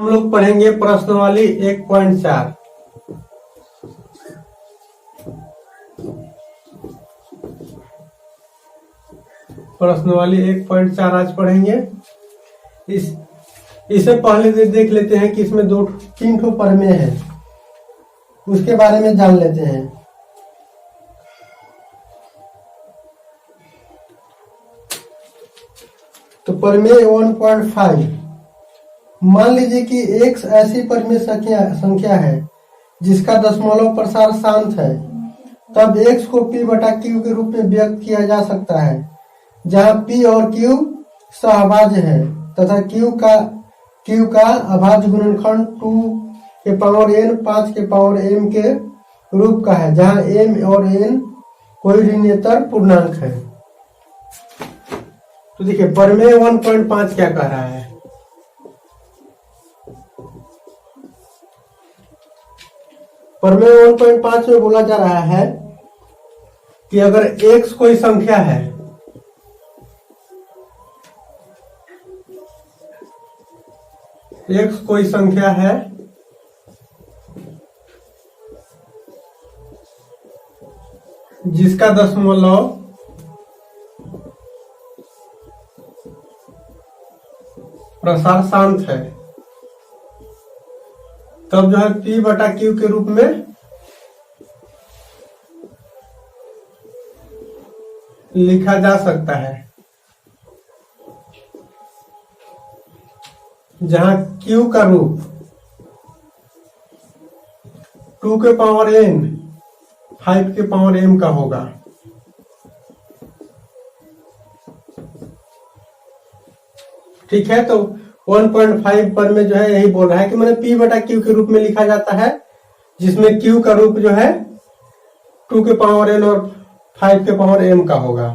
हम लोग पढ़ेंगे प्रश्नावली 1.4। प्रश्नावली 1.4 आज पढ़ेंगे। इसे पहले देख लेते हैं कि इसमें तीन ठो प्रमेय है, उसके बारे में जान लेते हैं। तो प्रमेय 1.5, मान लीजिए कि x ऐसी परिमेय संख्या है जिसका दशमलव प्रसार शांत है, तब x को p बटा q के रूप में व्यक्त किया जा सकता है, जहां p और q सहभाज्य है तथा q का अभाज्य गुणनखंड 2 के पावर n 5 के पावर m के रूप का है, जहां m और n कोई ऋणात्मक पूर्णांक है। तो देखिए प्रमेय 1.5 क्या कह रहा है। प्रमेय 1.5 में बोला जा रहा है कि अगर x कोई संख्या है, x कोई संख्या है जिसका दशमलव प्रसार शांत है, तब जो है p बटा q के रूप में लिखा जा सकता है, जहां q का रूप 2 के पावर n 5 के पावर m का होगा। ठीक है, तो 1.5 पर में जो है यही बोल रहा है कि मैंने p बटा q के रूप में लिखा जाता है, जिसमें q का रूप जो है 2 के पावर n और 5 के पावर m का होगा।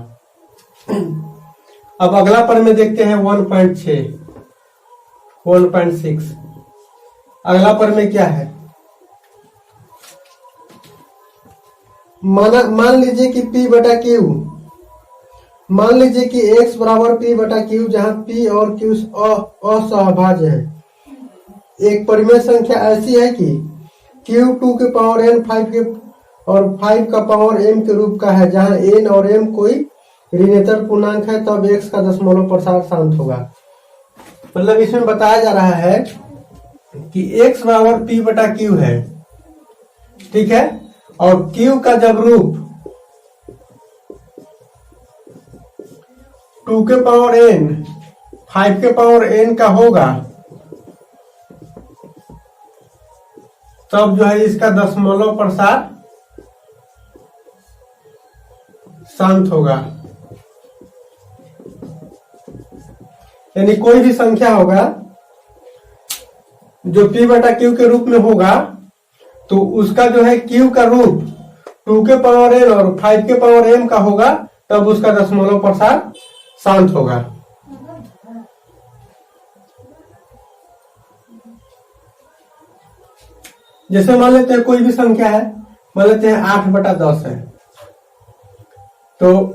अब अगला पर में देखते हैं 1.6 अगला पर में क्या है। मान लीजिए कि p बटा q, मान लीजिए कि x बराबर p बटा q, जहां p और q असहभाज्य है। एक परिमेय संख्या ऐसी है कि q 2 के पावर n 5 के और 5 का पावर m के रूप का है, जहां n और m कोई ऋणात्मक पूर्णांक है, तब x का दशमलव प्रसार शांत होगा। मतलब इसमें बताया जा रहा है कि x बराबर p बटा q है, ठीक है, और q का जब रूप 2 के पावर n 5 के पावर n का होगा, तब जो है इसका दशमलव प्रसार शांत होगा। यानी कोई भी संख्या होगा जो p बटा q के रूप में होगा, तो उसका जो है q का रूप 2 के पावर n और 5 के पावर m का होगा, तब उसका दशमलव प्रसार शांत होगा। जैसे मान लेते हैं कोई भी संख्या है, मान लेते हैं 8 बटा 10 है, तो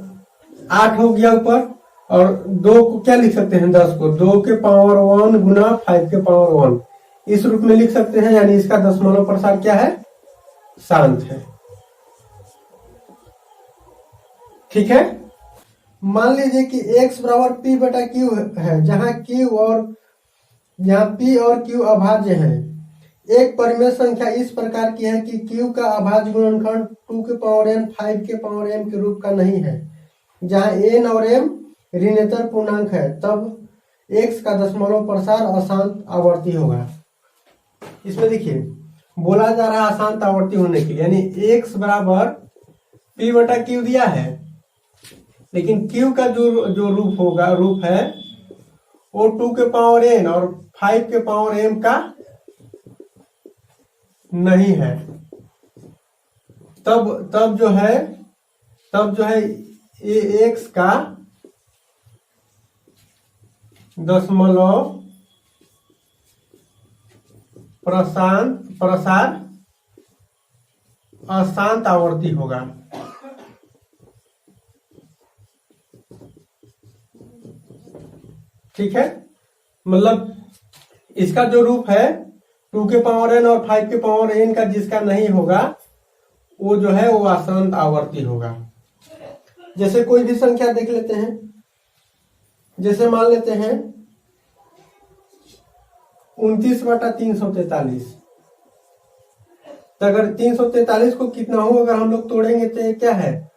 8 हो गया ऊपर, और 2 को क्या लिख सकते हैं, 10 को 2 के पावर 1 गुना 5 के पावर 1 इस रूप में लिख सकते हैं। यानी इसका दशमलव प्रसार क्या है, शांत है। ठीक है, मान लीजिए कि x बराबर p बटा q है, जहां p और q अभाज्य है। एक परिमेय संख्या इस प्रकार की है कि q का अभाज्य गुणनखंड 2 के पावर n 5 के पावर m के रूप का नहीं है, जहां n और m ऋणात्मक पूर्णांक है, तब x का दशमलव प्रसार अशांत आवर्ती होगा। इसमें देखिए बोला जा रहा है अशांत आवर्ती होने के लिए, यानी x बराबर p बटा q दिया है, लेकिन q का जो रूप है वो 2 के पावर n और 5 के पावर m का नहीं है, तब जो है ये x का दशमलव प्रसार अशांत आवर्ती होगा। ठीक है, मतलब इसका जो रूप है 2 के पावर n और 5 के पावर n का जिसका नहीं होगा वो जो है वो अशांत आवर्ती होगा। जैसे कोई भी संख्या देख लेते हैं, जैसे मान लेते हैं 29/343। तो अगर 343 को कितना हो अगर हम लोग तोड़ेंगे तो ये क्या है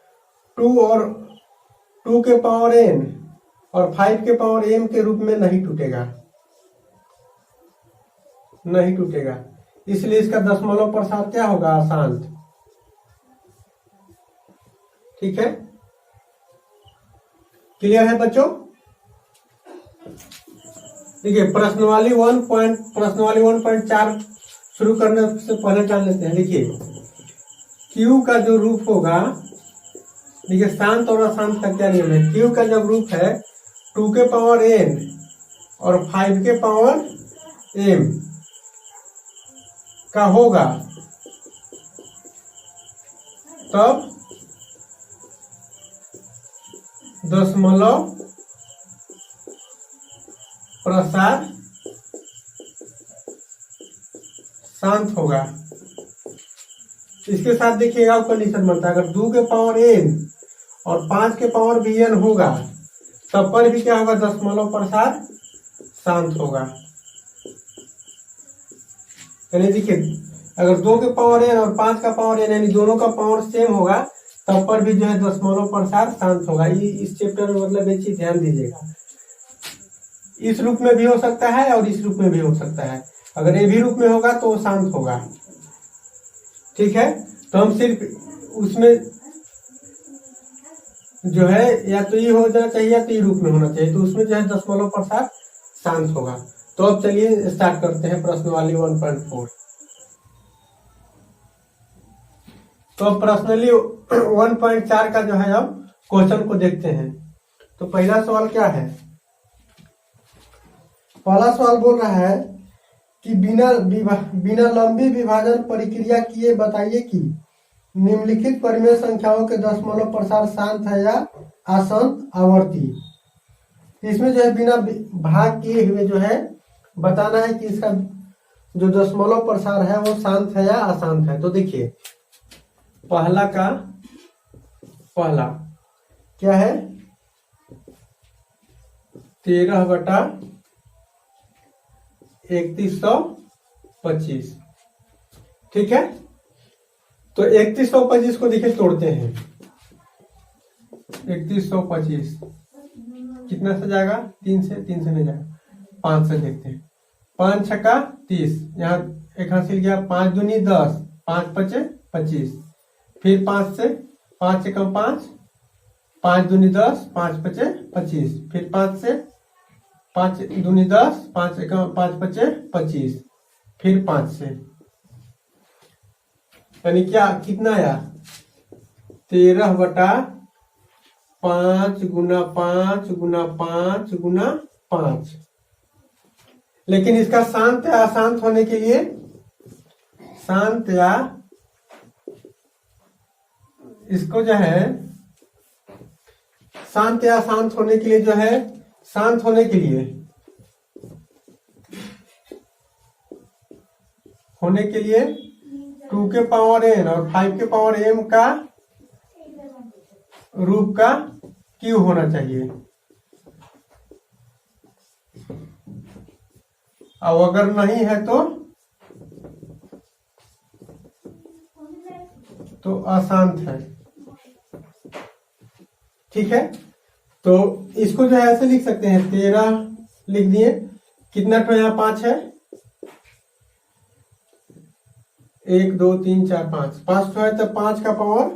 2 के पावर n और 5 के पावर m के रूप में नहीं टूटेगा, नहीं टूटेगा, इसलिए इसका दशमलव प्रसार क्या होगा अशांत। ठीक है, क्लियर है बच्चों। देखिए प्रश्नवाली 1.4 शुरू करने से पहले जान लेते हैं। देखिए Q का जो रूप होगा, देखिए शांत और अशांत का क्या नियम है। Q का जब रूप है 2 के पावर n और 5 के पावर m का होगा तब दशमलव प्रसार शांत होगा। इसके साथ देखिएगा कंडीशन बनता है अगर 2 के पावर n और 5 के पावर भी n होगा तब पर भी क्या होगा दशमलव प्रसार शांत होगा। यानी देखिए अगर 2 के पावर n और 5 का पावर n यानी दोनों का पावर सेम होगा तब पर भी जो है दशमलव प्रसार शांत होगा। इस चैप्टर में मतलब एक चीज ध्यान दीजिएगा, इस रूप में भी हो सकता है और इस रूप में भी हो सकता है। अगर ये भी रूप में होगा तो वो शांत होगा। ठीक है, तो हम सिर्फ उसमें जो है या तो ये हो जाना चाहिए या तो ये रूप में होना चाहिए, तो उसमें जो है दशमलव प्रसार शांत होगा। तो अब चलिए स्टार्ट करते हैं प्रश्नवाली 1.4। तो अब प्रश्नवाली 1.4 का जो है अब क्वेश्चन को देखते हैं। तो पहला सवाल क्या है, पहला सवाल बोल रहा है कि बिना लंबी विभाजन प्रक्रिया किए बताइए कि निम्नलिखित परिमेय संख्याओं के दशमलव प्रसार शांत है या अशांत आवर्ती। इसमें जो है बिना भाग किए हुए जो है बताना है कि इसका जो दशमलव प्रसार है वो शांत है या अशांत है। तो देखिए पहला क्या है 13/3125। ठीक है, तो 3125 को देखिए तोड़ते हैं। 3125 कितना से जाएगा 3 से नहीं जाएगा 5 से देखते हैं। 5 छक्का 30, यहाँ एक हासिल गया 5 दूनी 10, 5 पचे 25, फिर 5 से 5 से कम 5, 5 दूनी 10, 5 पचे 25, फिर 5 से 5 दूनी 10, 5 से कम 5 पचे 25, फिर 5 से, यानी क्या कितना आया 13/5 गुना 5 गुना 5 गुना 5। लेकिन इसका शांत या अशांत होने के लिए शांत या इसको जो है शांत या अशांत होने के लिए जो है शांत होने के लिए 2 के पावर n और 5 के पावर m का रूप का Q होना चाहिए। और अगर नहीं है तो अशांत है। ठीक है, तो इसको जो है ऐसे लिख सकते हैं 13 लिख दिए, कितना तो यहाँ 5 है 1 2 3 4 5 तो है तो 5 का पावर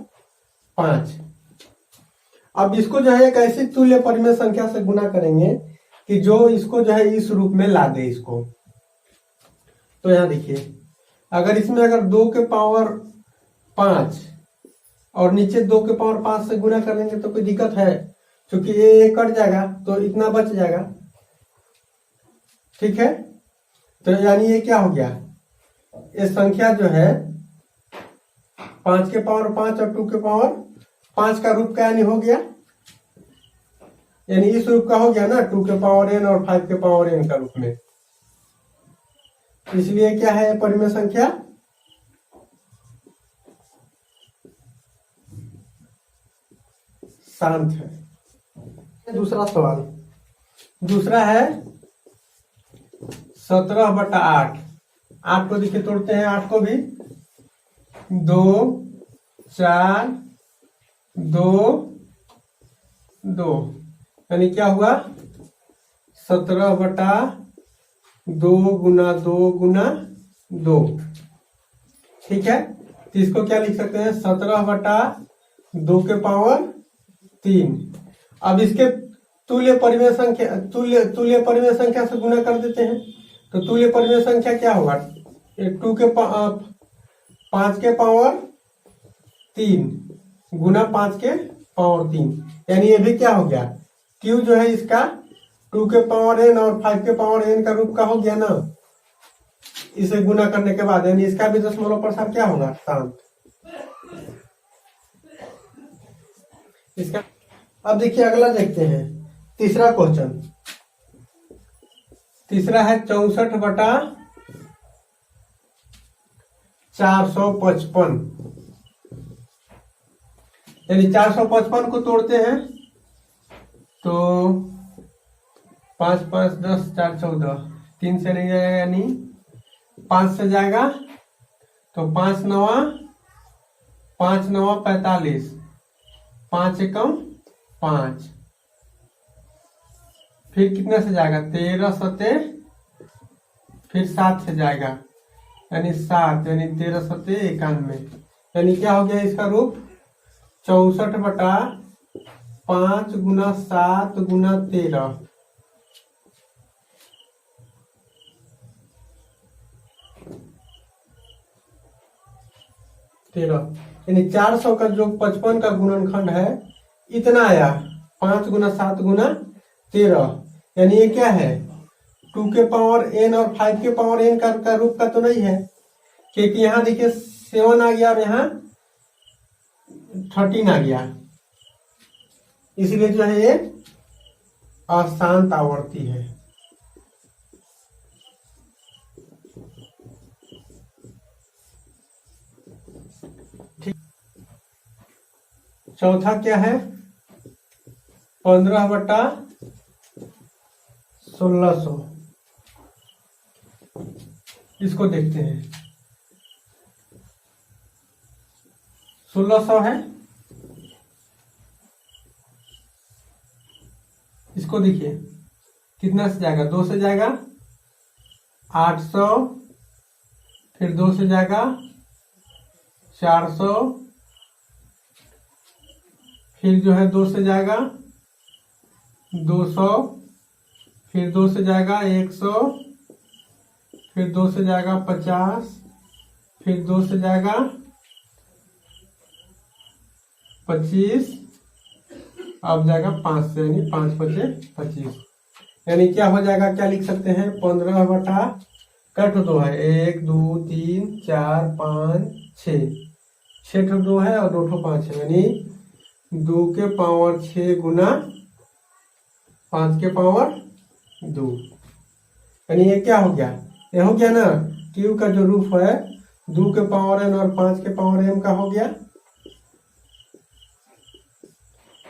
5। अब इसको जो है एक ऐसी तुल्य परिमेय संख्या से गुना करेंगे कि जो इसको जो है इस रूप में ला दे इसको। तो यहाँ देखिए अगर इसमें अगर 2 के पावर 5 और नीचे 2 के पावर 5 से गुना कर लेंगे तो कोई दिक्कत है, क्योंकि ये कट जाएगा तो इतना बच जाएगा। ठीक है, तो यानी ये क्या हो गया, ये संख्या जो है 5 के पावर 5 और 2 के पावर 5 का रूप का यानी हो गया, यानी इस रूप का हो गया ना 2 के पावर n और 5 के पावर n का रूप में। इसलिए क्या है परिमेय संख्या शांत है। दूसरा सवाल, दूसरा है 17/8। 8 को देखिए तोड़ते हैं, 8 को भी 2 4 2 2, यानी क्या हुआ 17/2 गुना 2 गुना 2। ठीक है, तो इसको क्या लिख सकते हैं 17/2 के पावर 3। अब इसके तुल्य परिमेय संख्या तुल्य परिमेय संख्या से गुना कर देते हैं, तो तुल्य परिमेय संख्या क्या होगा 5 के पावर 3 गुना 5 के पावर 3, यानी ये भी क्या हो गया क्यू जो है इसका 2 के पावर n और 5 के पावर n का रूप का हो गया ना, इसे गुना करने के बाद, यानी इसका भी दशमलव प्रसार क्या होगा शांत। इसका अब देखिए अगला देखते हैं, तीसरा क्वेश्चन। तीसरा है 64/455, यानी 455 को तोड़ते हैं तो 5 5 10 4 14, 3 से नहीं जाएगा, यानी 5 से जाएगा तो 5 9 45, 5 एकम 5, फिर कितने से जाएगा 13 सते, फिर 7 से जाएगा यानी 7, यानी 13 सते 91, यानी क्या हो गया इसका रूप 64/5 गुना 7 गुना 13। यानी 400 का जो 55 का गुणनखंड है इतना आया 5 गुना 7 गुना 13, यानी ये क्या है 2 के पावर n और 5 के पावर n का रूप का तो नहीं है, क्योंकि यहाँ देखिए 7 आ गया और यहाँ 13 आ गया, इसलिए जो है ये अशांत आवर्ती है। ठीक, चौथा क्या है 15/1600, इसको देखते हैं। 1600 है, इसको देखिए कितना से जाएगा 2 से जाएगा 800, फिर 2 से जाएगा 400, फिर जो है 2 से जाएगा 200, फिर 2 से जाएगा 100, फिर 2 से जाएगा 50, फिर 2 से जाएगा 25, अब जाएगा 5 से, यानी 5 5 25, यानी क्या हो जाएगा, क्या लिख सकते हैं 15 कट 2 है 1 2 3 4 5 6, 6 ठो 2 है और 2 ठो 5 है, यानी 2 के पावर 6 गुना 5 के पावर 2, यानी ये क्या हो गया, ये हो गया ना क्यू का जो रूप है 2 के पावर n और 5 के पावर m का हो गया,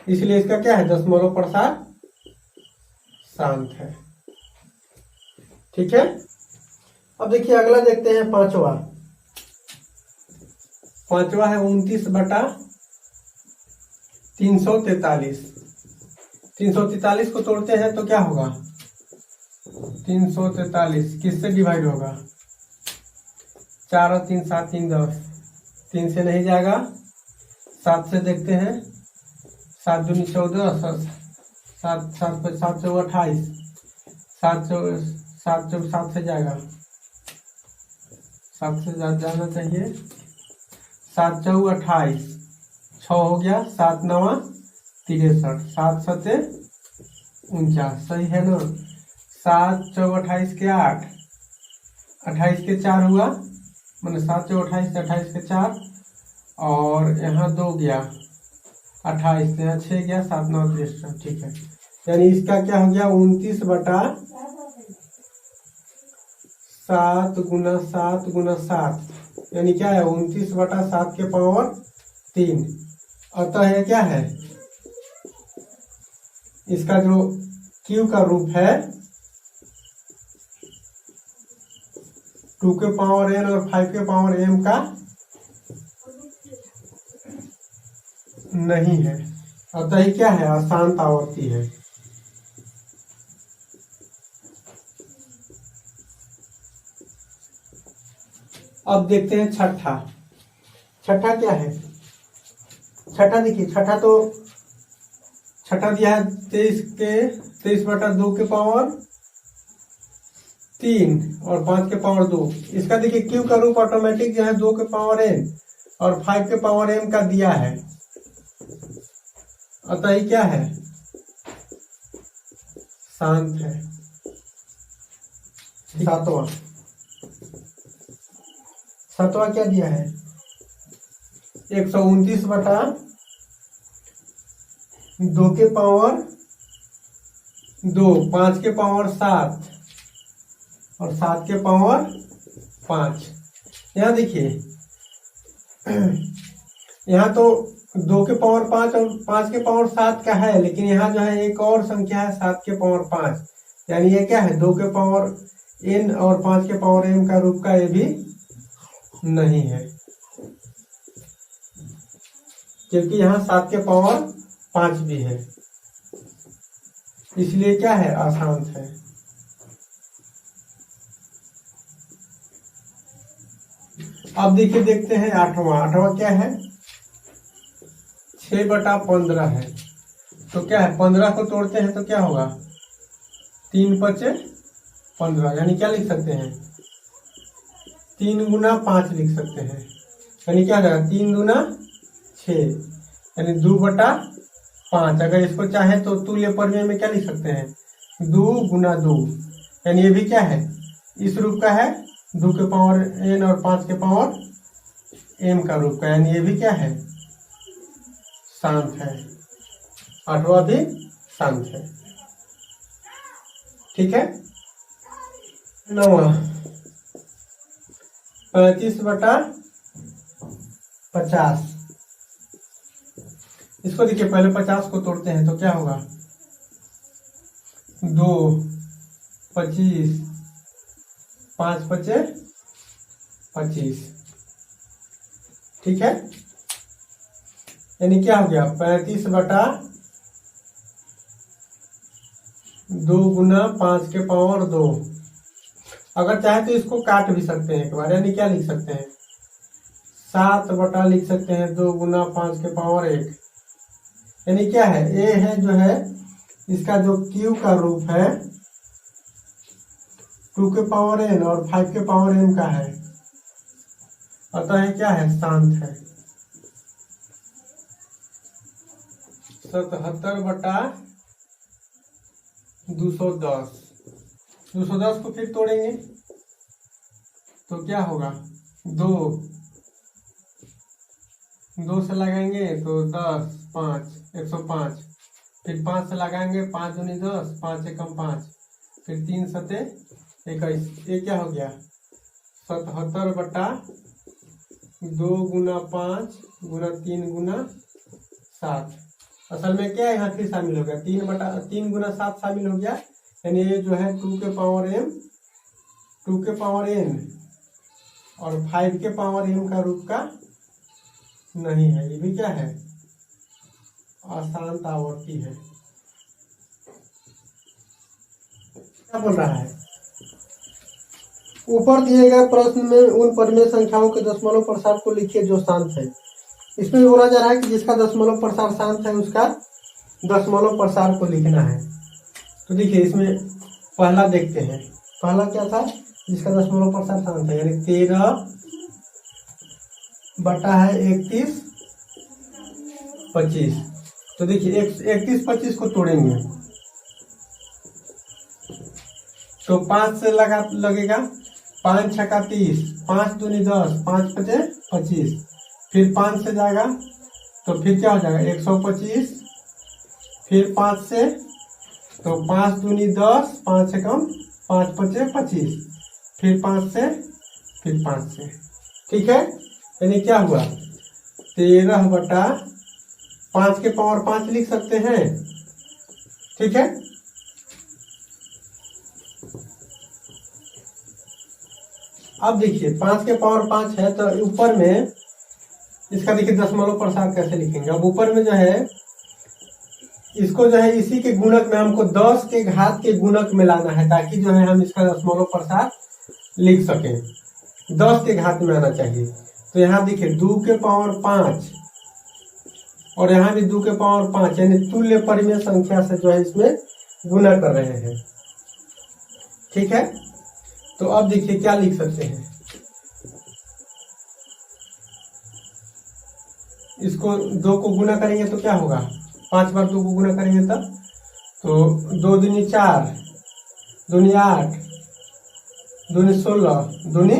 इसलिए इसका क्या है दशमलव प्रसार शांत है। ठीक है, अब देखिए अगला देखते हैं पांचवा है 29/343। 343 को तोड़ते हैं तो क्या होगा 343 किससे डिवाइड होगा 4 और 3 7 3 10, 3 से नहीं जाएगा, 7 से देखते हैं 7 दूनी 14, 7 7 7 से 28, 7 से जाएगा, 7 से जाना चाहिए, 7 4 28, 6 हो गया, 7 9 63, 7 7 49, सही है ना। 7 4 28 के 8, 28 के 4 हुआ, मैंने 7 4 28, 28 के 4 और यहाँ 2 गया 28, यहाँ 6 गया, 7 9 63, ठीक है, यानी इसका क्या हो गया 29/7 7 × 7 × 7 यानी क्या है 29/7 अतः यह क्या है, इसका जो q का रूप है 2 के पावर n और 5 के पावर m का नहीं है, अतः ही क्या है, अशांत आवर्ती है। अब देखते हैं छठा क्या है। छठा देखिए, छठा दिया है 23/2 के पावर 3 और 5 के पावर 2। इसका देखिए क्यू का रूप ऑटोमेटिक जो है 2 के पावर n और 5 के पावर m का दिया है, अतः ही क्या है, शांत है। सातवां क्या दिया है, 129/2 के पावर 2, 5 के पावर 7 और 7 के पावर 5। यहाँ देखिए, यहाँ तो 2 के पावर 5 और 5 के पावर 7 का है, लेकिन यहाँ जो है एक और संख्या है 7 के पावर 5, यानी ये क्या है 2 के पावर n और 5 के पावर m का रूप का ये भी नहीं है, क्योंकि यहाँ 7 के पावर 5 भी है, इसलिए क्या है, अशांत है। अब देखिए, देखते हैं आठवां क्या है, 6/15 है। तो क्या है, 15 को तोड़ते हैं तो क्या होगा, 3×5 यानी क्या लिख सकते हैं, 3 × 5 लिख सकते हैं, यानी क्या होगा 3 × 6 यानी 2/5। अगर इसको चाहे तो तुल्य प्रमेय में क्या लिख सकते हैं, 2 × 2, यानी ये भी क्या है, इस रूप का है 2 के पावर n और 5 के पावर m का रूप का, यानी ये भी क्या है, शांत है। आठवां भी शांत है। ठीक है। नौवां 35/50। इसको देखिए, पहले 50 को तोड़ते हैं तो क्या होगा, 2, 25, 5 × 5 = 25। ठीक है, यानी क्या हो गया, 35/2 × 5 के पावर 2। अगर चाहे तो इसको काट भी सकते हैं एक बार, यानी क्या लिख सकते हैं, 7 लिख सकते हैं 2 × 5 के पावर 1। यानी क्या है, ए है जो है इसका जो क्यू का रूप है 2 के पावर n और 5 के पावर m का है, अतः है क्या है, शांत है। 77/210। 210 को फिर तोड़ेंगे तो क्या होगा, 2 से लगाएंगे तो 10, 5, 105। फिर 5 से लगाएंगे, 5 दूनी 10, 5 एकम 5, फिर 3 सते 21। ये क्या हो गया, 77/2 × 5 × 3 × 7। असल में क्या है, यहाँ फिर शामिल हो गया, 3 × 7 शामिल हो गया, यानी ये जो है 2 के पावर m, 2 के पावर n और 5 के पावर m का रूप का नहीं है, ये भी क्या है, अशांत आवर्ती है। क्या बोल रहा है, ऊपर दिए गए प्रश्न में उन परिमेय संख्याओं के दशमलव प्रसार को लिखिए जो शांत है। इसमें भी बोला जा रहा है कि जिसका दशमलव प्रसार शांत है उसका दशमलव प्रसार को लिखना है। तो देखिए, इसमें पहला देखते हैं, पहला क्या था, जिसका दशमलव प्रसार शांत है, यानी 13/31, 25। तो देखिए 31, 25 को तोड़ेंगे तो 5 से लगेगा, 5 × 6 = 30, 5 दूनी 10, 5 × 5 = 25। फिर 5 से जाएगा तो फिर क्या हो जाएगा, 125। फिर 5 से तो 5 दूनी 10, 5 एकम 5 × 5 = 25। फिर 5 से, फिर 5 से। ठीक है, यानी क्या हुआ 13/5 के पावर 5 लिख सकते हैं। ठीक है, अब देखिए 5 के पावर 5 है तो ऊपर में इसका देखिए दशमलव प्रसार कैसे लिखेंगे। अब ऊपर में जो है इसको जो है इसी के गुणक में हमको 10 के घात के गुणक में लाना है, ताकि जो है हम इसका दशमलव प्रसार लिख सकें। 10 के घात में आना चाहिए। तो यहाँ देखिए 2 के पावर 5 और यहाँ भी 2 के पावर 5, यानी तुल्य परिमेय संख्या से जो है इसमें गुणा कर रहे हैं। ठीक है, तो अब देखिए क्या लिख सकते हैं। इसको 2 को गुना करेंगे तो क्या होगा, 5 बार 2 को गुना करेंगे तब तो 2 दूनी 4, दूनी 8, दूनी 16, दूनी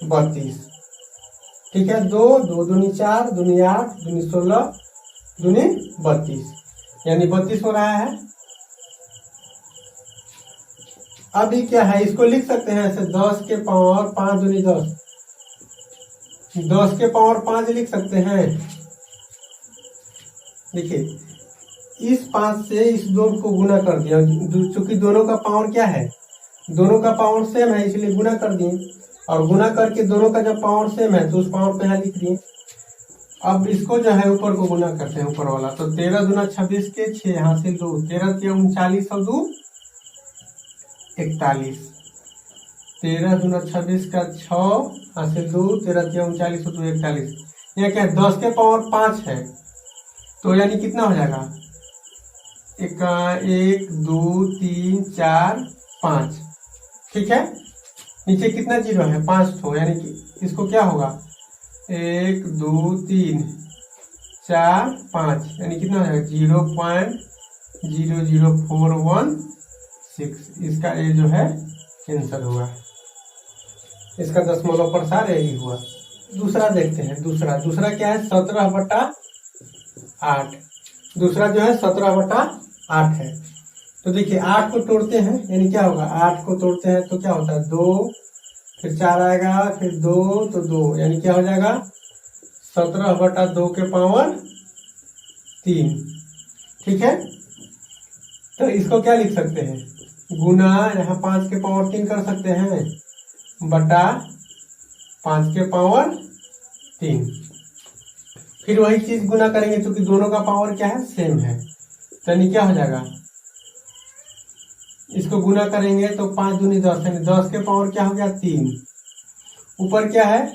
32। ठीक है, 2 दूनी 4, दूनी 8, दूनी 16, दूनी 32, यानी 32 हो रहा है। अभी क्या है, इसको लिख सकते हैं ऐसे 10 के पावर 5 दूनी 10, 10 के पावर 5 लिख सकते हैं। देखिए इस 5 से इस 2 को गुना कर दिया, चूंकि दोनों का पावर क्या है, दोनों का पावर सेम है, इसलिए गुना कर दिए। और गुना करके दोनों का जब पावर सेम है तो उस पावर पे यहाँ लिख दिए। अब इसको जो है ऊपर को गुना करते हैं, ऊपर वाला। तो 13 दूना 26 के 6 हासिल 2, 13 के 39 और 2 41, 13 दूना 26 का 6 हासिल 2, 13 के 39 और 2 41। यह क्या है 10 के पावर 5 है, तो यानी कितना हो जाएगा 1 2 3 4 5। ठीक है, नीचे कितना जीरो है 5 तो, यानी कि इसको क्या होगा 1 2 3 4 5, यानी कितना हो जाएगा 0.00416। इसका ये जो है आंसर होगा, इसका दशमलव प्रसार यही हुआ। दूसरा देखते हैं। दूसरा क्या है 17/8। दूसरा जो है 17/8 है। तो देखिए 8 को तोड़ते हैं, यानी क्या होगा 8 को तोड़ते हैं तो क्या होता है 2, फिर 4 आएगा, फिर 2 तो 2, यानी क्या हो जाएगा 17/2 के पावर 3। ठीक है, तो इसको क्या लिख सकते हैं, गुना यहाँ 5 के पावर 3 कर सकते हैं, बटा 5 के पावर 3। फिर वही चीज गुना करेंगे क्योंकि दोनों का पावर क्या है सेम है, तो यानी क्या हो जाएगा, इसको गुना करेंगे तो 5 दूनी 10, यानी 10 के पावर क्या हो गया 3। ऊपर क्या है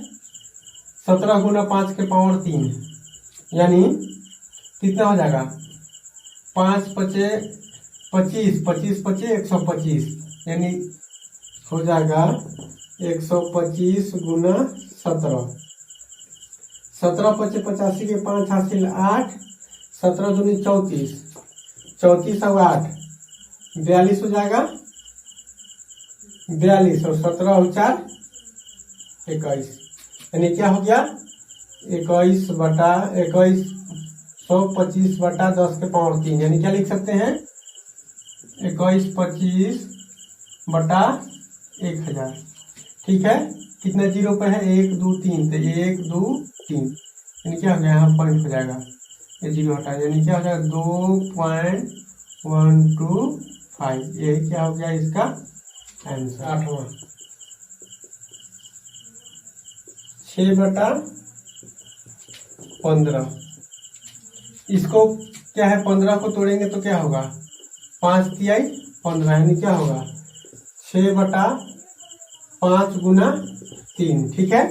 17 गुना 5 के पावर 3, यानी कितना हो जाएगा 5 पचे 25, 25 पचे 125, यानी हो जाएगा 125 गुना 17। 17 पचे 85 के 5 हासिल 8, 17 दूनी 34, 34 और 8 42 हो जाएगा, 42 और 17 और 4 21, यानी क्या हो गया 125 बटा 10 के पावर 3, यानी क्या लिख सकते हैं 2125 बटा 1000। ठीक है, कितने जीरो पे है 1 2 3, तो 1 2 3, यानी क्या हो गया यहाँ पॉइंट हो जाएगा, ये जीरो हटा, यानी क्या हो जाएगा 2.125। यही क्या हो गया इसका आंसर। 8वां 6/15। इसको क्या है 15 को तोड़ेंगे तो क्या होगा 5 तिहाई 15, यानी क्या होगा 6/5 गुना 3। ठीक है,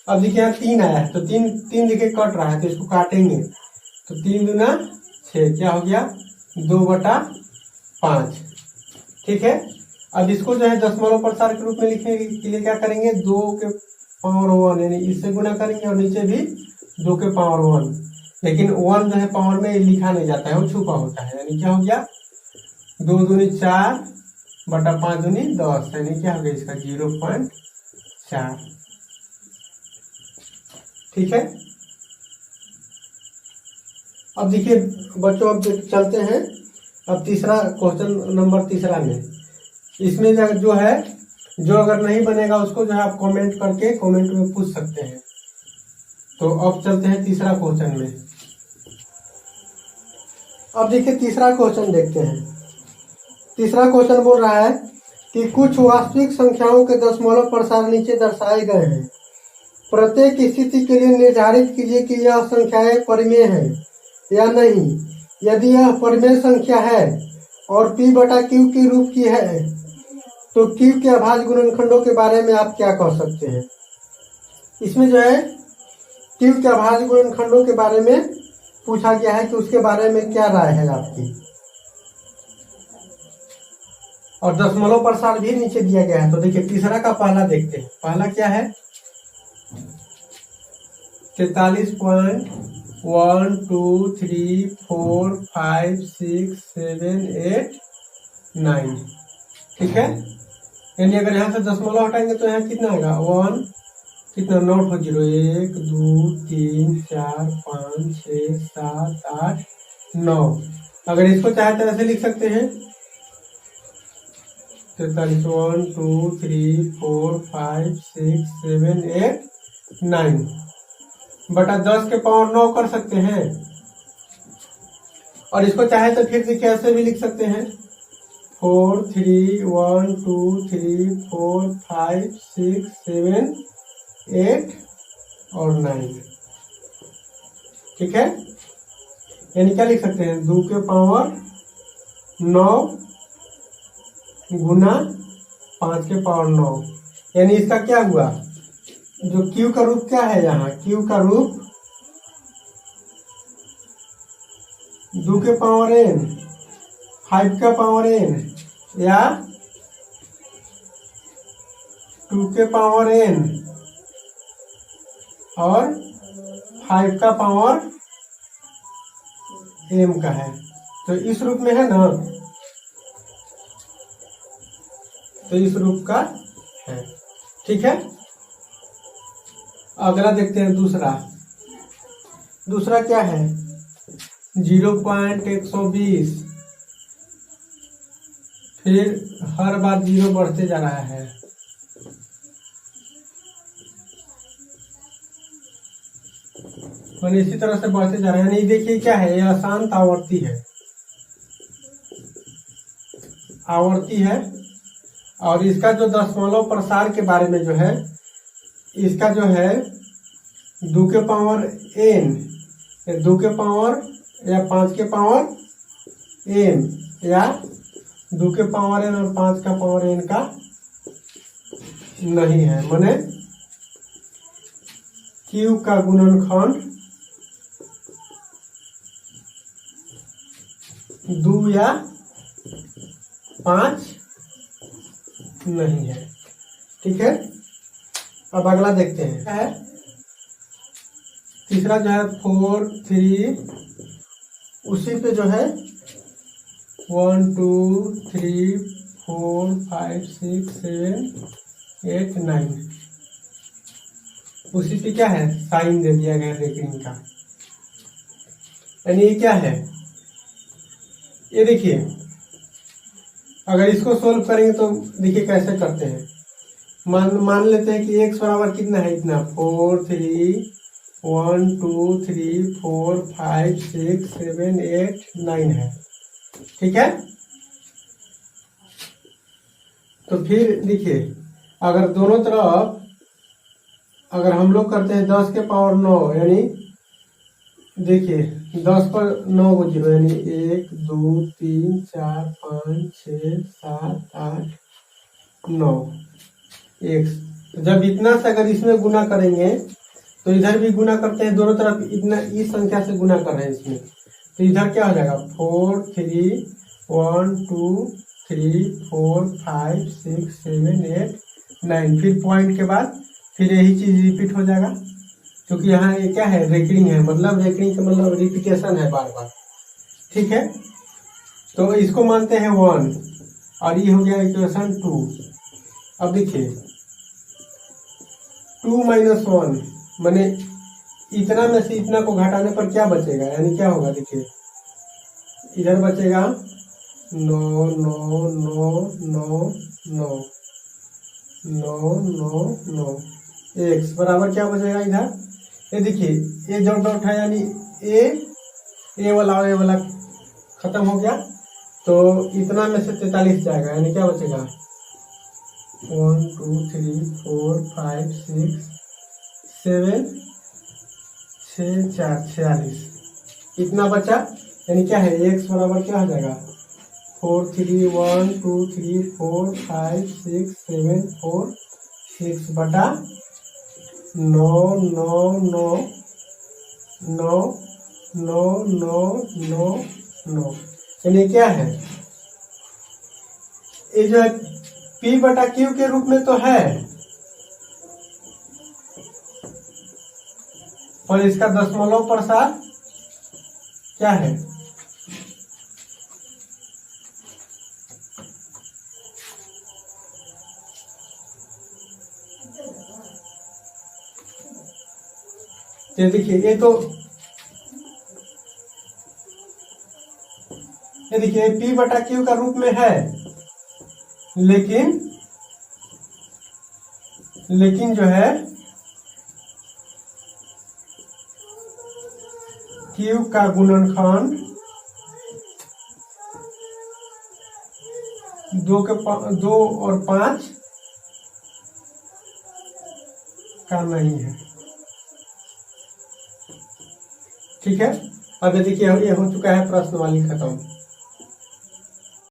अब देखिए यहाँ 3 आया है तो 3 देखिए कट रहा है तो इसको काटेंगे तो 3 दूना 6, क्या हो गया 2/5। ठीक है, अब इसको जो है दशमलव प्रसार के रूप में लिखने के लिए क्या करेंगे 2 के पावर 1, यानी इससे गुना करेंगे और नीचे भी 2 के पावर 1, लेकिन 1 जो है पावर में लिखा नहीं जाता है, वो छुपा होता है, यानी क्या हो गया 2 दूनी 4 बटा 5 दूनी 10, यानी क्या हो गया इसका 0.4। ठीक है, अब देखिए बच्चों अब चलते हैं अब तीसरा क्वेश्चन नंबर तीसरा में। इसमें जो है जो अगर नहीं बनेगा उसको जो है आप कमेंट करके कमेंट में पूछ सकते हैं। तो अब चलते हैं तीसरा क्वेश्चन में। अब देखिए तीसरा क्वेश्चन देखते हैं। तीसरा क्वेश्चन बोल रहा है कि कुछ वास्तविक संख्याओं के दशमलव प्रसार नीचे दर्शाए गए हैं। प्रत्येक स्थिति के लिए निर्धारित कीजिए कि यह संख्याएं परिमेय है या नहीं। यदि यह परिमेय संख्या है और P बटा Q के रूप की है तो Q के अभाज्य गुणनखंडों के बारे में आप क्या कह सकते हैं। इसमें जो है Q के अभाज्य गुणनखंडों के बारे में पूछा गया है कि उसके बारे में क्या राय है आपकी। और दशमलव प्रसार भी नीचे दिया गया है। तो देखिए तीसरा का पहला देखते हैं। पहला क्या है 43.123456789। ठीक है, यानी अगर यहाँ से दशमलव हटाएंगे तो यहाँ कितना आएगा 1 कितना नोट हो 0 1 2 3 4 5 6 7 8 9। अगर इसको चाहे तो ऐसे लिख सकते हैं 43 1 2 3 4 5 6 7 8 9 बटा 10 के पावर 9 कर सकते हैं। और इसको चाहे तो फिर देखिए ऐसे भी लिख सकते हैं 4 3 1 2 3 4 5 6 7 8 और 9। ठीक है, यानी क्या लिख सकते हैं 2 के पावर 9 गुना 5 के पावर 9। यानी इसका क्या हुआ, जो Q का रूप क्या है, यहाँ Q का रूप 2 के पावर n 5 का पावर n या 2 के पावर n और 5 का पावर m का है। तो इस रूप में है ना, तो इस रूप का है। ठीक है, अगला देखते हैं दूसरा। दूसरा क्या है 0.120। फिर हर बार 0 बढ़ते जा रहा है। मैंने इसी तरह से बढ़ते जा रहा है। नहीं देखिए क्या है, यह अशांत आवर्ती है, आवर्ती है। और इसका जो दशमलव प्रसार के बारे में जो है, इसका जो है 2 के पावर n 2 के पावर या 5 के पावर m या 2 के पावर n और 5 का पावर n का नहीं है। माने Q का गुणनखंड 2 या 5 नहीं है। ठीक है, अब अगला देखते हैं। तीसरा जो है 4 3, उसी पे जो है 1 2 3 4 5 6 7 8 9, उसी पे क्या है साइन दे दिया गया रेकरिंग का। यानी ये क्या है, ये देखिए अगर इसको सोल्व करेंगे तो देखिए कैसे करते हैं। मान लेते हैं कि x बराबर कितना है, इतना 4 3 1 2 3 4 5 6 7 8 9 है। ठीक है, तो फिर देखिए अगर दोनों तरफ अगर हम लोग करते हैं 10 के पावर 9, यानी देखिए 10 पर 9 को 0, यानी 1 2 3 4 5 6 7 8 9 x। जब इतना से अगर इसमें गुना करेंगे तो इधर भी गुना करते हैं, दोनों तरफ इतना इस संख्या से गुना कर रहे हैं इसमें, तो इधर क्या हो जाएगा 4 3 1 2 3 4 5 6 7 8 9। फिर पॉइंट के बाद फिर यही चीज रिपीट हो जाएगा, क्योंकि यहाँ ये क्या है रेकरिंग है, मतलब रेकरिंग का मतलब रिपीटेशन है बार बार। ठीक है, तो इसको मानते हैं 1 और ये हो गया इक्वेशन 2। अब देखिए 2 - 1 माने इतना में से इतना को घटाने पर क्या बचेगा, यानी क्या होगा देखिए इधर बचेगा 9 9 9 9 9। 9 9 9 x बराबर क्या बचेगा इधर, ये देखिए ये डॉट डॉट है यानी ए वाला और ए वाला खत्म हो गया, तो इतना में से 43 जाएगा, यानी क्या बचेगा 1 2 3 4 5 6 7 6 4 46 इतना बचा, यानी क्या है x बराबर क्या हो जाएगा 4 3 1 2 3 4 5 6 7 4 6 बटा 9 9 9 9 9 9 9 9, यानी क्या है ये जो है P बटा Q के रूप में तो है, और इसका दशमलव प्रसार क्या है, ये देखिए ये देखिए P बटा Q का रूप में है, लेकिन जो है Q का गुणनखंड 2 और 5 का नहीं है। ठीक है, अब ये देखिए ये हो चुका है प्रश्न वाली खत्म।